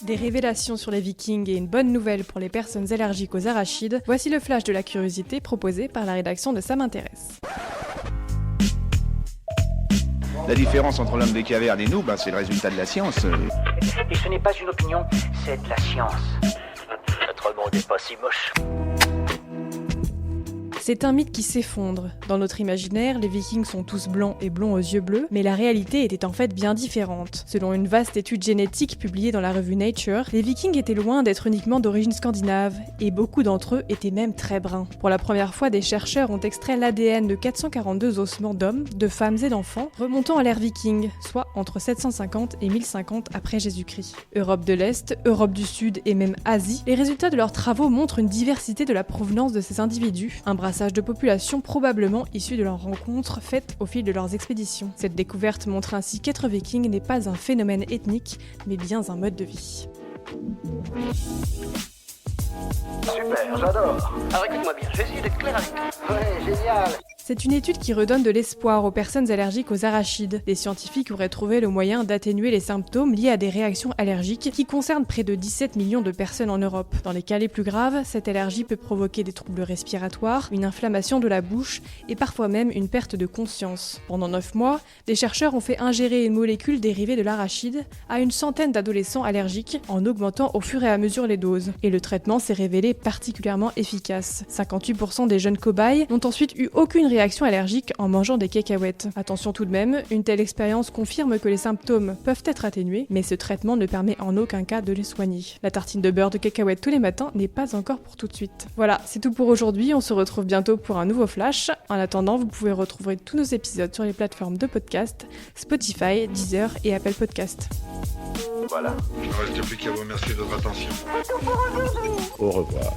Des révélations sur les Vikings et une bonne nouvelle pour les personnes allergiques aux arachides, voici le flash de la curiosité proposé par la rédaction de Ça m'intéresse. La différence entre l'homme des cavernes et nous, c'est le résultat de la science. Et ce n'est pas une opinion, c'est de la science. Notre monde n'est pas si moche. C'est un mythe qui s'effondre. Dans notre imaginaire, les Vikings sont tous blancs et blonds aux yeux bleus, mais la réalité était en fait bien différente. Selon une vaste étude génétique publiée dans la revue Nature, les Vikings étaient loin d'être uniquement d'origine scandinave, et beaucoup d'entre eux étaient même très bruns. Pour la première fois, des chercheurs ont extrait l'ADN de 442 ossements d'hommes, de femmes et d'enfants, remontant à l'ère viking, soit entre 750 et 1050 après Jésus-Christ. Europe de l'Est, Europe du Sud et même Asie, les résultats de leurs travaux montrent une diversité de la provenance de ces individus, un brassage de population probablement issu de leurs rencontres faites au fil de leurs expéditions. Cette découverte montre ainsi qu'être viking n'est pas un phénomène ethnique, mais bien un mode de vie. Super, j'adore. Alors écoute-moi bien, je vais essayer d'être clair avec toi. Ouais, génial. C'est une étude qui redonne de l'espoir aux personnes allergiques aux arachides. Les scientifiques auraient trouvé le moyen d'atténuer les symptômes liés à des réactions allergiques qui concernent près de 17 millions de personnes en Europe. Dans les cas les plus graves, cette allergie peut provoquer des troubles respiratoires, une inflammation de la bouche et parfois même une perte de conscience. Pendant 9 mois, des chercheurs ont fait ingérer une molécule dérivée de l'arachide à une centaine d'adolescents allergiques en augmentant au fur et à mesure les doses. Et le traitement s'est révélé particulièrement efficace. 58% des jeunes cobayes n'ont ensuite eu aucune réaction allergique en mangeant des cacahuètes. Attention tout de même, une telle expérience confirme que les symptômes peuvent être atténués, mais ce traitement ne permet en aucun cas de les soigner. La tartine de beurre de cacahuètes tous les matins n'est pas encore pour tout de suite. Voilà, c'est tout pour aujourd'hui, on se retrouve bientôt pour un nouveau flash. En attendant, vous pouvez retrouver tous nos épisodes sur les plateformes de podcast, Spotify, Deezer et Apple Podcast. Voilà. Il ne reste plus qu'à vous remercier de votre attention. Au revoir.